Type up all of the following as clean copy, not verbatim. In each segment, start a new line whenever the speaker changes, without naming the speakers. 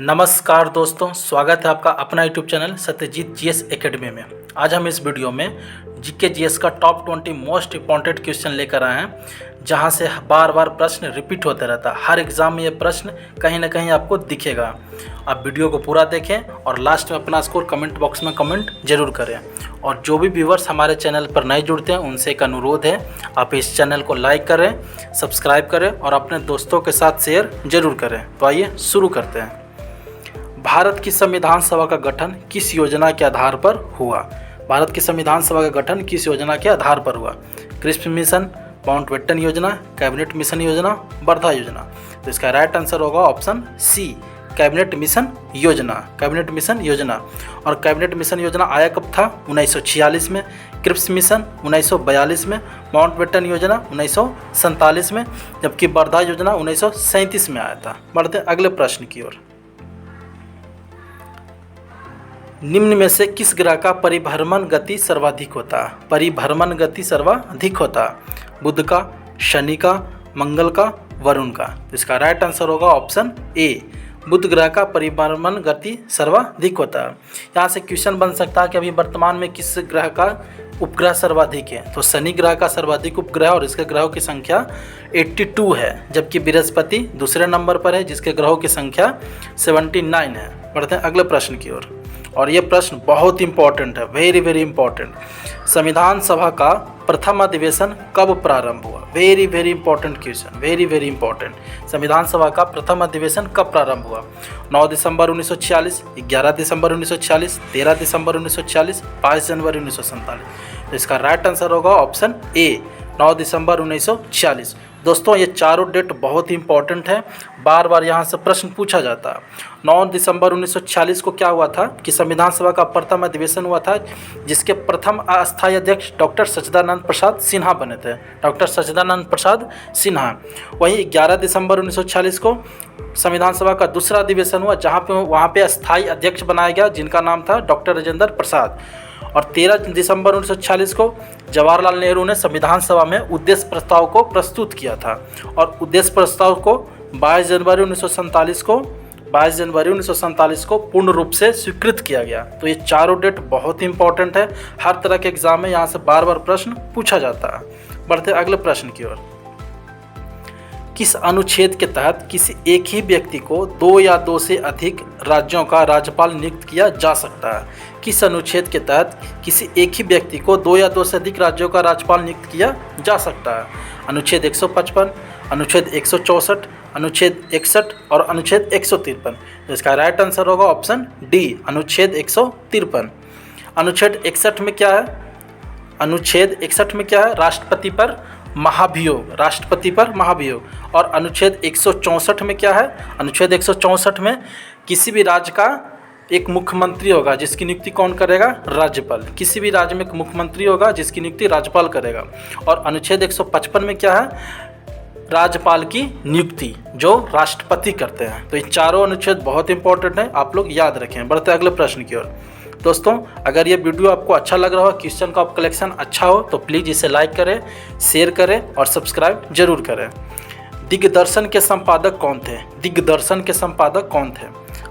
नमस्कार दोस्तों, स्वागत है आपका अपना YouTube channel Satyajit GS academy में। आज हम इस वीडियो में जीके जीएस का टॉप 20 मोस्ट इंपॉर्टेंट क्वेश्चन लेकर आए हैं, जहां से बार बार प्रश्न रिपीट होते रहता है। हर एग्ज़ाम में ये प्रश्न कहीं ना कहीं आपको दिखेगा। आप वीडियो को पूरा देखें और लास्ट में अपना स्कोर कमेंट बॉक्स में कमेंट जरूर करें। और जो भी व्यूवर्स हमारे चैनल पर नए जुड़ते हैं उनसे एक अनुरोध है, आप इस चैनल को लाइक करें, सब्सक्राइब करें और अपने दोस्तों के साथ शेयर जरूर करें। तो आइए शुरू करते हैं। भारत की संविधान सभा का गठन किस योजना के आधार पर हुआ? भारत की संविधान सभा का गठन किस योजना के आधार पर हुआ? क्रिस्प मिशन, माउंटबेटन योजना, कैबिनेट मिशन योजना, वर्धा योजना। तो इसका राइट आंसर होगा ऑप्शन सी, कैबिनेट मिशन योजना। कैबिनेट मिशन योजना। और कैबिनेट मिशन योजना आया कब था? 1946 में। क्रिप्स मिशन 1942 में। माउंटबेटन योजना 1947 में, जबकि वर्धा योजना 1937 में आया था। बढ़ते अगले प्रश्न की ओर। निम्न में से किस ग्रह का परिभ्रमण गति सर्वाधिक होता है? परिभ्रमण गति सर्वाधिक होता है बुध का, शनि का, मंगल का, वरुण का। तो इसका राइट आंसर होगा ऑप्शन ए, बुध ग्रह का परिभ्रमण गति सर्वाधिक होता है। यहाँ से क्वेश्चन बन सकता है कि अभी वर्तमान में किस ग्रह का उपग्रह सर्वाधिक है? तो शनि ग्रह का सर्वाधिक उपग्रह और इसके ग्रहों की संख्या 82 है, जबकि बृहस्पति दूसरे नंबर पर है जिसके ग्रहों की संख्या 79 है। बढ़ते हैं अगले प्रश्न की ओर। और ये प्रश्न बहुत इंपॉर्टेंट है, वेरी वेरी इंपॉर्टेंट। संविधान सभा का प्रथम अधिवेशन कब प्रारंभ हुआ? Very very important question, very very important. संविधान सभा का प्रथम अधिवेशन कब प्रारंभ हुआ? 9 दिसंबर 1946, 11 दिसंबर 1946, 13 दिसंबर 1946, 5 जनवरी 1947। तो इसका राइट आंसर होगा ऑप्शन ए, 9 दिसंबर 1946। दोस्तों ये चारों डेट बहुत ही इंपॉर्टेंट है, बार बार यहाँ से प्रश्न पूछा जाता है। 9 दिसंबर 1946 को क्या हुआ था कि संविधान सभा का प्रथम अधिवेशन हुआ था, जिसके प्रथम अस्थायी अध्यक्ष डॉक्टर सच्चिदानंद प्रसाद सिन्हा बने थे। डॉक्टर सच्चिदानंद प्रसाद सिन्हा। वहीं 11 दिसंबर 1946 को संविधान सभा का दूसरा अधिवेशन हुआ, वहाँ पे अस्थायी अध्यक्ष बनाया गया, जिनका नाम था डॉक्टर राजेंद्र प्रसाद। और 13 दिसंबर 1946 को जवाहरलाल नेहरू ने संविधान सभा में उद्देश्य प्रस्ताव को प्रस्तुत किया था, और उद्देश्य प्रस्ताव को 22 जनवरी 1947 को पूर्ण रूप से स्वीकृत किया गया। तो ये चारों डेट बहुत ही इंपॉर्टेंट है, हर तरह के एग्जाम में यहाँ से बार बार प्रश्न पूछा जाता है। बढ़ते अगले प्रश्न की ओर। किस अनुच्छेद के तहत किसी एक ही व्यक्ति को 2 या 2 से अधिक राज्यों का राज्यपाल नियुक्त किया जा सकता है? किस अनुच्छेद के तहत किसी एक ही व्यक्ति को 2 या 2 से अधिक राज्यों का राज्यपाल नियुक्त किया जा सकता है? अनुच्छेद 155, अनुच्छेद 164, अनुच्छेद 61 और अनुच्छेद 153। इसका राइट आंसर होगा ऑप्शन डी, अनुच्छेद 153। अनुच्छेद 61 में क्या है? अनुच्छेद 61 में क्या है? राष्ट्रपति पर महाभियोग, राष्ट्रपति पर महाभियोग। और अनुच्छेद 164 में क्या है? अनुच्छेद 164 में किसी भी राज्य का एक मुख्यमंत्री होगा, जिसकी नियुक्ति कौन करेगा? राज्यपाल। किसी भी राज्य में एक मुख्यमंत्री होगा जिसकी नियुक्ति राज्यपाल करेगा। और अनुच्छेद 155 में क्या है? राज्यपाल की नियुक्ति जो राष्ट्रपति करते हैं। तो ये चारों अनुच्छेद बहुत इंपॉर्टेंट है, आप लोग याद रखें। बढ़ते अगले प्रश्न की ओर। दोस्तों अगर ये वीडियो आपको अच्छा लग रहा हो, क्वेश्चन का कलेक्शन अच्छा हो, तो प्लीज़ इसे लाइक करें, शेयर करें और सब्सक्राइब जरूर करें। दिग्दर्शन के संपादक कौन थे? दिग्दर्शन के संपादक कौन थे?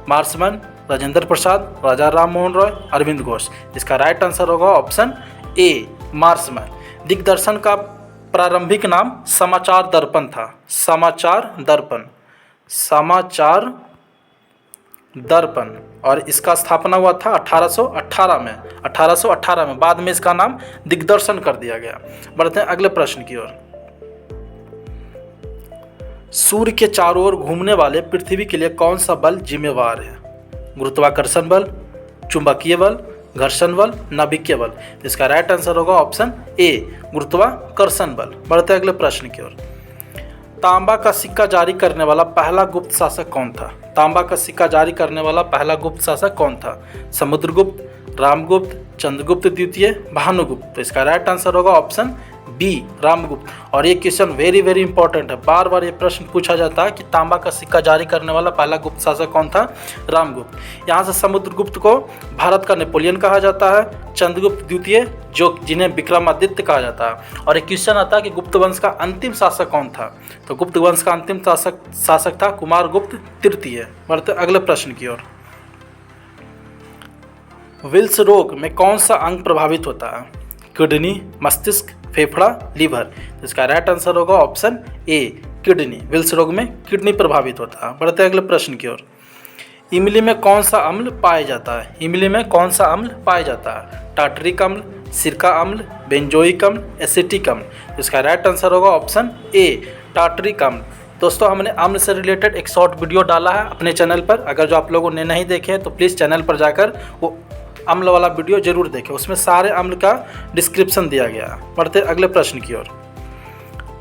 मार्समैन, राजेंद्र प्रसाद, राजा राम मोहन रॉय, अरविंद घोष। इसका राइट आंसर होगा ऑप्शन ए, मार्समैन। दिग्दर्शन का प्रारंभिक नाम समाचार दर्पण था। समाचार दर्पण, समाचार दर्पण। और इसका स्थापना हुआ था 1818 में। बाद में इसका नाम दिग्दर्शन कर दिया गया। बढ़ते हैं अगले प्रश्न की ओर। सूर्य के चारों ओर घूमने वाले पृथ्वी के लिए कौन सा बल जिम्मेवार है? गुरुत्वाकर्षण बल, चुंबकीय बल, घर्षण बल, नाभिकीय बल। इसका राइट आंसर होगा ऑप्शन ए, गुरुत्वाकर्षण बल। बढ़ते अगले प्रश्न की ओर। तांबा का सिक्का जारी करने वाला पहला गुप्त शासक कौन था? तांबा का सिक्का जारी करने वाला पहला गुप्त शासक कौन था? समुद्रगुप्त, रामगुप्त, चंद्रगुप्त द्वितीय, भानुगुप्त। तो इसका राइट आंसर होगा ऑप्शन बी रामगुप्त। और ये क्वेश्चन वेरी वेरी इंपॉर्टेंट है, बार बार ये प्रश्न पूछा जाता है कि तांबा का सिक्का जारी करने वाला पहला गुप्त शासक कौन था? रामगुप्त। यहाँ से समुद्रगुप्त को भारत का नेपोलियन कहा जाता है, चंद्रगुप्त द्वितीय जो जिन्हें विक्रमादित्य कहा जाता है। और एक क्वेश्चन आता है कि गुप्त वंश का अंतिम शासक कौन था? तो गुप्त वंश का अंतिम शासक था कुमारगुप्त तृतीय। बढ़ते अगले प्रश्न की ओर। विल्स रोग में कौन सा अंग प्रभावित होता है? किडनी, मस्तिष्क, फेफड़ा, लीवर। तो इसका राइट आंसर होगा ऑप्शन ए किडनी। विल्स रोग में किडनी प्रभावित होता है। बढ़ते अगले प्रश्न की ओर। इमली में कौन सा अम्ल पाया जाता है? इमली में कौन सा अम्ल पाया जाता है? टार्टरिक अम्ल, सिरका अम्ल, बेंजोइक अम्ल, एसिटिक अम्ल। तो इसका राइट आंसर होगा ऑप्शन ए टार्टरिक अम्ल। दोस्तों हमने अम्ल से रिलेटेड एक शॉर्ट वीडियो डाला है अपने चैनल पर, अगर जो आप लोगों ने नहीं देखे हैं तो प्लीज़ चैनल पर जाकर वो अम्ल वाला वीडियो जरूर देखें, उसमें सारे अम्ल का डिस्क्रिप्शन दिया गया है। बढ़ते अगले प्रश्न की ओर।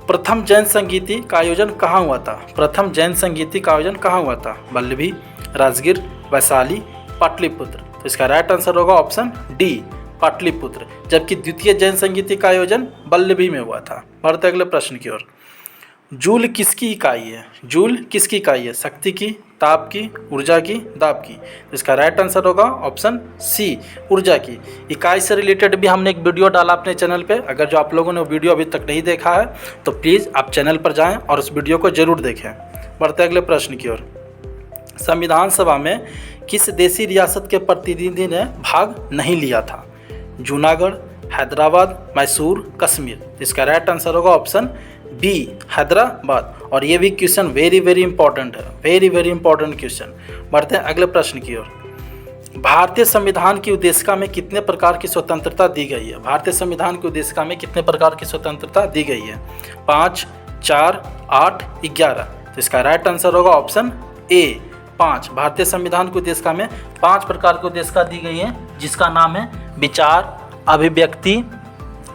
प्रथम जैन संगीति का आयोजन कहाँ हुआ था? प्रथम जैन संगीति का आयोजन कहाँ हुआ था? वल्लभी, राजगीर, वैशाली, पाटलिपुत्र। तो इसका राइट आंसर होगा ऑप्शन डी पाटलिपुत्र। जबकि द्वितीय जैन संगीति का आयोजन वल्लभी में हुआ था। बढ़ते अगले प्रश्न की ओर। जूल किसकी इकाई है? जूल किसकी इकाई है? शक्ति की, ताप की, ऊर्जा की, दाब की। तो इसका राइट आंसर होगा ऑप्शन सी ऊर्जा की। इकाई से रिलेटेड भी हमने एक वीडियो डाला अपने चैनल पे, अगर जो आप लोगों ने वीडियो अभी तक नहीं देखा है तो प्लीज़ आप चैनल पर जाएं और उस वीडियो को जरूर देखें। बढ़ते अगले प्रश्न की ओर। संविधान सभा में किस देशी रियासत के प्रतिनिधि ने भाग नहीं लिया था? जूनागढ़, हैदराबाद, मैसूर, कश्मीर। इसका राइट आंसर होगा ऑप्शन बी हैदराबाद। और ये भी क्वेश्चन वेरी वेरी इंपॉर्टेंट है, वेरी वेरी इंपॉर्टेंट क्वेश्चन। बढ़ते हैं अगले प्रश्न की ओर। भारतीय संविधान की उद्देशिका में कितने प्रकार की स्वतंत्रता दी गई है? भारतीय संविधान की उद्देशिका में कितने प्रकार की स्वतंत्रता दी गई है? 5, 4, 8, 11। तो इसका राइट आंसर होगा ऑप्शन ए 5। भारतीय संविधान की उद्देशिका में 5 प्रकार की उद्देशिका दी गई है, जिसका नाम है विचार, अभिव्यक्ति,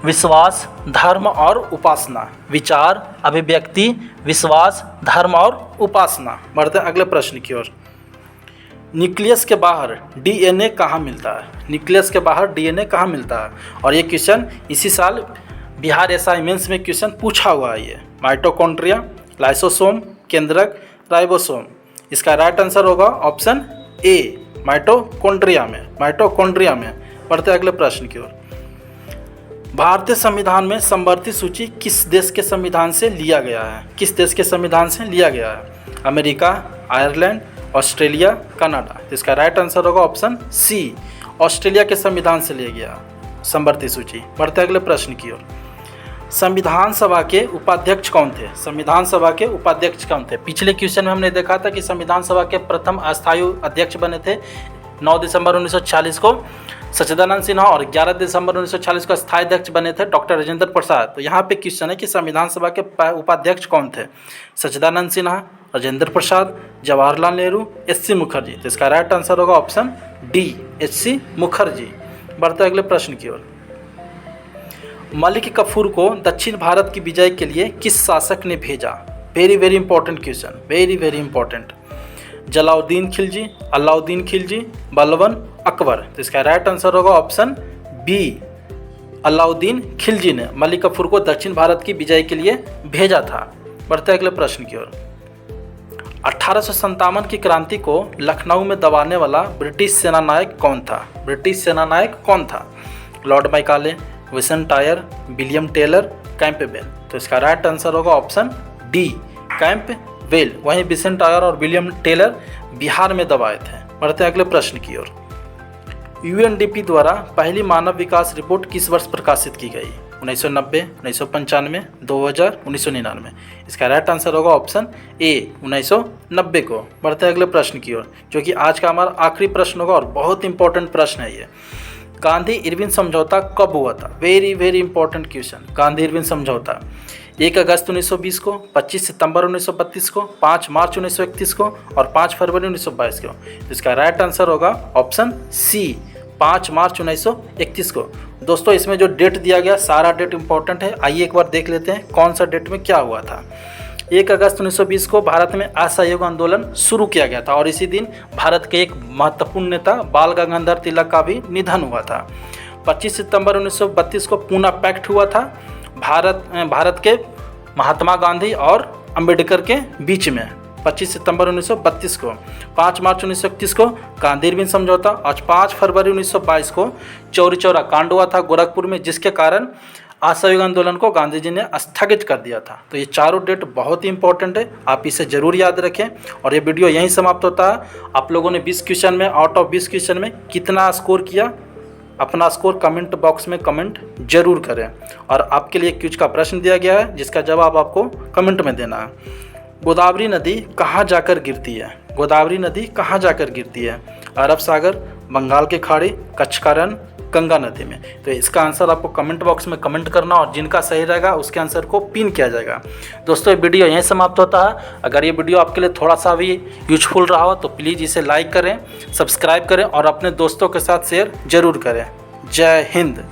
विश्वास, धर्म और उपासना। विचार, अभिव्यक्ति, विश्वास, धर्म और उपासना। बढ़ते अगले प्रश्न की ओर। न्यूक्लियस के बाहर डीएनए कहाँ मिलता है? न्यूक्लियस के बाहर डीएनए कहाँ मिलता है? और ये क्वेश्चन इसी साल बिहार असाइनमेंट्स में क्वेश्चन पूछा हुआ है। ये माइटोकॉन्ड्रिया, लाइसोसोम, केंद्रक, राइबोसोम। इसका राइट आंसर होगा ऑप्शन ए माइटोकॉन्ड्रिया में। माइटोकॉन्ड्रिया में। बढ़ते अगले प्रश्न की ओर। भारतीय संविधान में समवर्ती सूची किस देश के संविधान से लिया गया है? किस देश के संविधान से लिया गया है? America, Ireland, Australia, Canada. इसका राइट आंसर होगा ऑप्शन सी ऑस्ट्रेलिया के संविधान से लिया गया समवर्ती सूची। बढ़ते अगले प्रश्न की ओर। संविधान सभा के उपाध्यक्ष कौन थे? संविधान सभा के उपाध्यक्ष कौन थे? पिछले क्वेश्चन में हमने देखा था कि संविधान सभा के प्रथम अस्थायी अध्यक्ष बने थे 9 दिसंबर 1946 को सच्चिदानंद सिन्हा, और 11 दिसंबर 1946 को स्थायी अध्यक्ष बने थे डॉक्टर राजेंद्र प्रसाद। तो यहाँ पे क्वेश्चन है कि संविधान सभा के उपाध्यक्ष कौन थे? सच्चिदानंद सिन्हा, राजेंद्र प्रसाद, जवाहरलाल नेहरू, एच.सी. मुखर्जी। तो इसका राइट आंसर होगा ऑप्शन डी एच.सी. मुखर्जी। बढ़ते अगले प्रश्न की ओर। मलिक कफूर को दक्षिण भारत की विजय के लिए किस शासक ने भेजा? Very very important question, very very important. Jalauddin Khilji, Alauddin Khilji, Balban, Akbar. तो इसका राइट आंसर होगा ऑप्शन बी अलाउद्दीन खिलजी ने मलिक कफूर को दक्षिण भारत की विजय के लिए भेजा था। बढ़ते अगले प्रश्न की ओर। 1857 की क्रांति को लखनऊ में दबाने वाला ब्रिटिश सेना नायक कौन था? ब्रिटिश सेना नायक कौन था? लॉर्ड मैकाले, विसेंटायर, विलियम टेलर, कैंपबेल। तो इसका राइट आंसर होगा ऑप्शन डी कैंपबेल। वहीं विसेंटायर और विलियम टेलर बिहार में दबाए थे। बढ़ते अगले प्रश्न की ओर। यूएनडीपी द्वारा पहली मानव विकास रिपोर्ट किस वर्ष प्रकाशित की गई? 1990, 1995, 2000, 1999। इसका राइट आंसर होगा ऑप्शन ए 1990 को। बढ़ते अगले प्रश्न की ओर, जो कि आज का हमारा आखिरी प्रश्न होगा और बहुत इंपॉर्टेंट प्रश्न है ये। गांधी इरविन समझौता कब हुआ था? Very very important question. Gandhi Irwin समझौता 1 अगस्त 1920 को, 25 सितंबर 1932 को, 5 मार्च 1931 को और 5 फरवरी 1922 को। इसका राइट आंसर होगा ऑप्शन सी 5 मार्च 1931 को। दोस्तों इसमें जो डेट दिया गया सारा डेट इंपॉर्टेंट है, आइए एक बार देख लेते हैं कौन सा डेट में क्या हुआ था। 1 अगस्त 1920 को भारत में असहयोग आंदोलन शुरू किया गया था और इसी दिन भारत के एक महत्वपूर्ण नेता बाल गंगाधर तिलक का भी निधन हुआ था। 25 सितंबर 1932 को पूना पैक्ट हुआ था भारत के महात्मा गांधी और अंबेडकर के बीच में 25 सितंबर 1932 को, 5 मार्च 1931 को गांधी-इरविन समझौता और 5 फरवरी 1922 को चौरी चौरा कांड हुआ था गोरखपुर में, जिसके कारण असहयोग आंदोलन को गांधी जी ने स्थगित कर दिया था। तो ये चारों डेट बहुत ही इंपॉर्टेंट है, आप इसे ज़रूर याद रखें। और ये वीडियो यहीं समाप्त होता है। आप लोगों ने 20 क्वेश्चन में आउट ऑफ 20 क्वेश्चन में कितना स्कोर किया, अपना स्कोर कमेंट बॉक्स में कमेंट जरूर करें। और आपके लिए क्विज का प्रश्न दिया गया है जिसका जवाब आपको कमेंट में देना है। गोदावरी नदी कहाँ जाकर गिरती है? गोदावरी नदी कहाँ जाकर गिरती है? अरब सागर, बंगाल की खाड़ी, कच्छ का रण, गंगा नदी में। तो इसका आंसर आपको कमेंट बॉक्स में कमेंट करना और जिनका सही रहेगा उसके आंसर को पिन किया जाएगा। दोस्तों ये वीडियो यहीं समाप्त होता है। अगर ये वीडियो आपके लिए थोड़ा सा भी यूजफुल रहा हो तो प्लीज़ इसे लाइक करें, सब्सक्राइब करें और अपने दोस्तों के साथ शेयर जरूर करें। जय हिंद।